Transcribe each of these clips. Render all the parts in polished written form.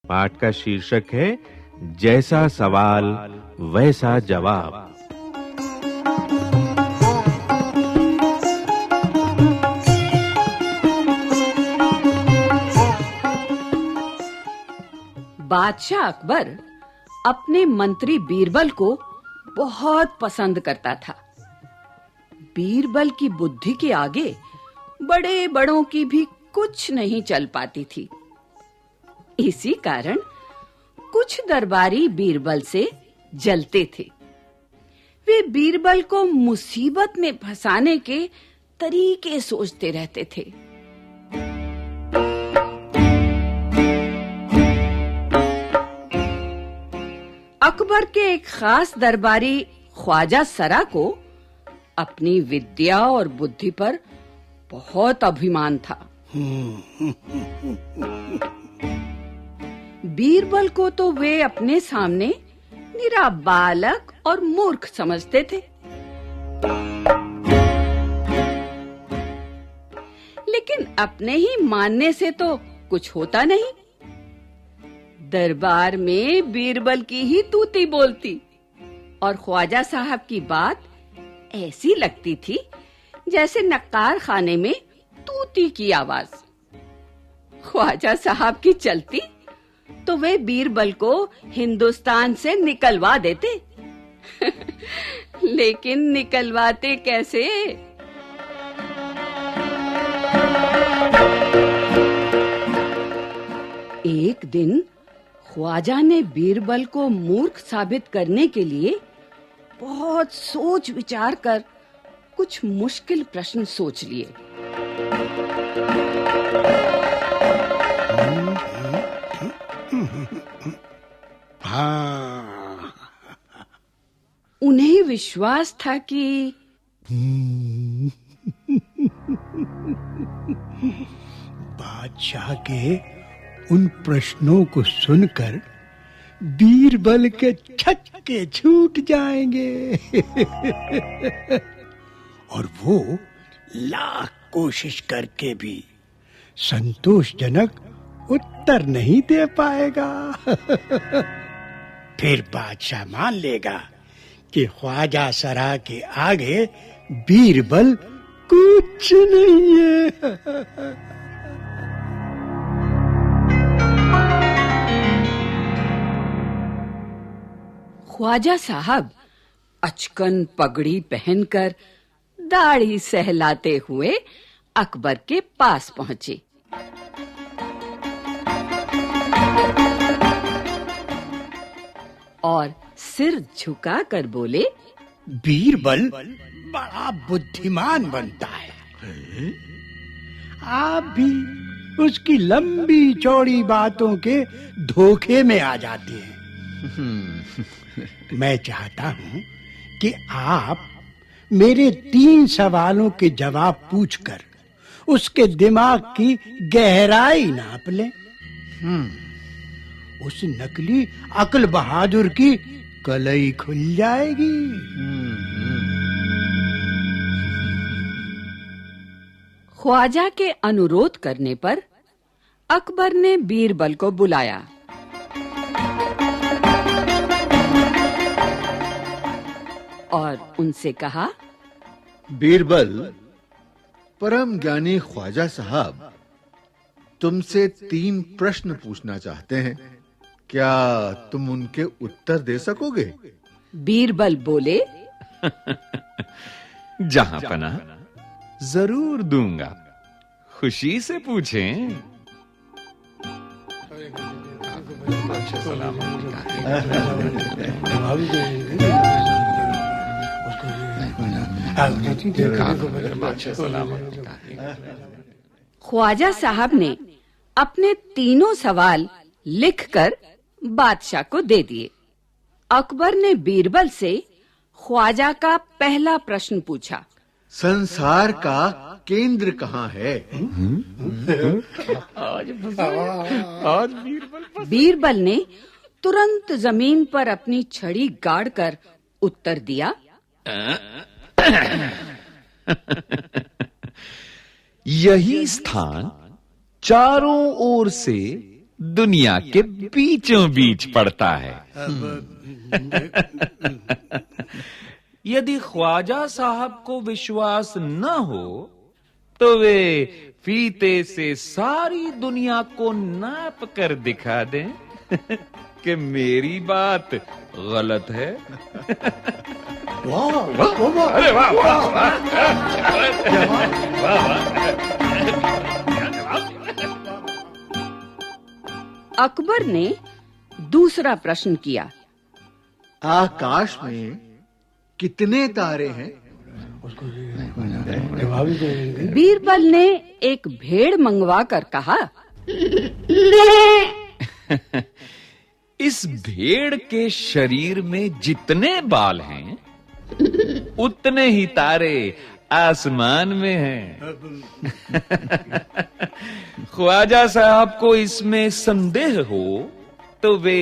पाठ का शीर्षक है जैसा सवाल वैसा जवाब। बादशाह अकबर अपने मंत्री बीरबल को बहुत पसंद करता था। बीरबल की बुद्धि के आगे बड़े बड़ों की भी कुछ नहीं चल पाती थी। इसी कारण कुछ दरबारी बीरबल से जलते थे। वे बीरबल को मुसीबत में फंसाने के तरीके सोचते रहते थे। अकबर के एक खास दरबारी ख्वाजा सरा को अपनी विद्या और बुद्धि पर बहुत अभिमान था। बीरबल को तो वे अपने सामने निरा बालक और मूर्ख समझते थे। लेकिन अपने ही मानने से तो कुछ होता नहीं। दरबार में बीरबल की ही तूती बोलती और ख्वाजा साहब की बात ऐसी लगती थी जैसे नक्कार खाने में तूती की आवाज। ख्वाजा साहब की चलती तो वे बीरबल को हिंदुस्तान से निकलवा देते। लेकिन निकलवाते कैसे? एक दिन ख्वाजा ने बीरबल को मूर्ख साबित करने के लिए बहुत सोच विचार कर कुछ मुश्किल प्रश्न सोच लिए। उन्हें विश्वास था कि बादशाह के उन प्रश्नों को सुनकर बीरबल के छक्के छूट जाएंगे और वो लाख कोशिश करके भी संतोषजनक उत्तर नहीं दे पाएगा। फिर बादशाह मान लेगा कि ख्वाजा सरा के आगे बीरबल कुछ नहीं है। ख्वाजा साहब अचकन पगड़ी पहनकर दाढ़ी सहलाते हुए अकबर के पास पहुंचे। और सिर झुकाकर बोले, बीरबल बड़ा बुद्धिमान बनता है। आप भी उसकी लंबी चौड़ी बातों के धोखे में आ जाते हैं। मैं चाहता हूं कि आप मेरे 3 सवालों के जवाब पूछकर उसके दिमाग की गहराई नाप लें। उस नकली अक्ल बहादुर की कलई खुल जाएगी। ख्वाजा के अनुरोध करने पर अकबर ने बीरबल को बुलाया। और उनसे कहा, बीरबल, परम ज्ञानी ख्वाजा साहब तुमसे 3 प्रश्न पूछना चाहते हैं। क्या तुम उनके उत्तर दे सकोगे? बीरबल बोले, जहां पना जरूर दूंगा। खुशी से पूछें। ख्वाजा साहब ने अपने 3 सवाल लिखकर बादशाह को दे दिए। अकबर ने बीरबल से ख्वाजा का पहला प्रश्न पूछा, संसार का केंद्र कहाँ है? आज बीरबल ने तुरंत जमीन पर अपनी छड़ी गाड़कर उत्तर दिया, यही स्थान चारों ओर से दुनिया के बीचों बीच पड़ता है। यदि ख्वाजा साहब को विश्वास न हो तो वे फीते से सारी दुनिया को नाप कर दिखा दें कि मेरी बात गलत है। वाह वाह वाह, अरे वाह वाह वाह, अकबर ने दूसरा प्रश्न किया। आकाश में कितने तारे हैं? बीरबल ने एक भेड़ मंगवा कर कहा, इस भेड़ के शरीर में जितने बाल हैं उतने ही तारे आसमान में हैं। ख्वाजा साहब को इसमें संदेह हो तो वे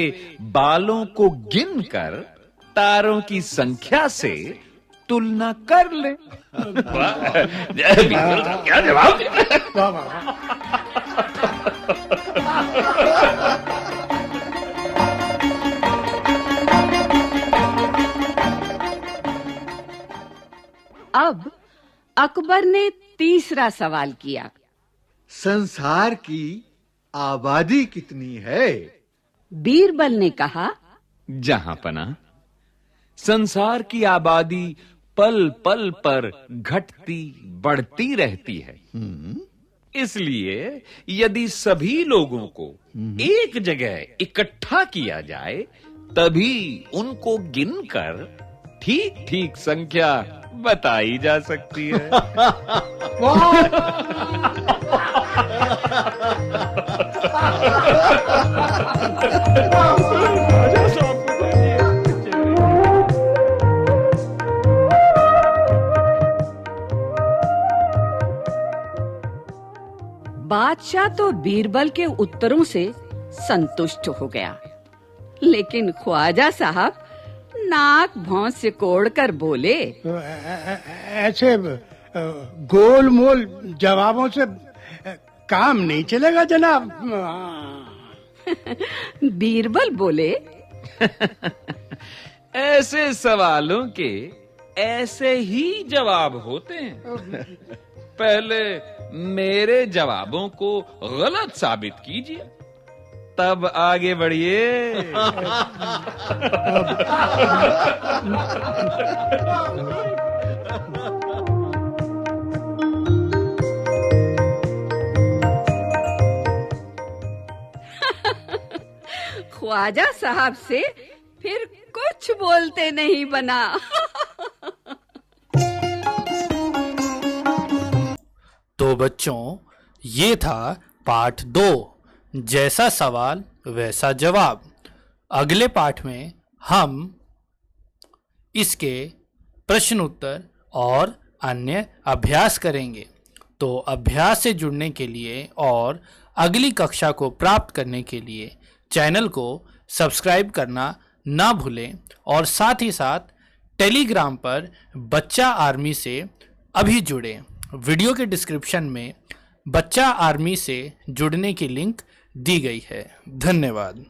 बालों को गिनकर तारों की संख्या से तुलना कर ले। क्या जवाब? अब अकबर ने तीसरा सवाल किया। संसार की आबादी कितनी है? बीरबल ने कहा, जहां पना संसार की आबादी पल पल पर घटती बढ़ती रहती है। इसलिए यदि सभी लोगों को एक जगह इकट्ठा किया जाए तभी उनको गिनकर ठीक ठीक संख्या बताई जा सकती है। बादशाह तो बीरबल के उत्तरों से संतुष्ट हो गया, लेकिन ख्वाजा साहब नाक भौं से कोड़कर बोले, ऐसे गोल मोल जवाबों से काम नहीं चलेगा जनाब। बीरबल बोले, ऐसे सवालों के ऐसे ही जवाब होते हैं। पहले मेरे जवाबों को गलत साबित कीजिए, तब आगे बढ़िए। ख्वाजा साहब से फिर कुछ बोलते नहीं बना। तो बच्चों, ये था पाठ 2, जैसा सवाल वैसा जवाब। अगले पाठ में हम इसके प्रश्न उत्तर और अन्य अभ्यास करेंगे। तो अभ्यास से जुड़ने के लिए और अगली कक्षा को प्राप्त करने के लिए चैनल को सब्सक्राइब करना ना भूलें और साथ ही साथ टेलीग्राम पर बच्चा आर्मी से अभी जुड़ें। वीडियो के डिस्क्रिप्शन में बच्चा आर्मी से जुड़ने की लिंक दी गई है। धन्यवाद।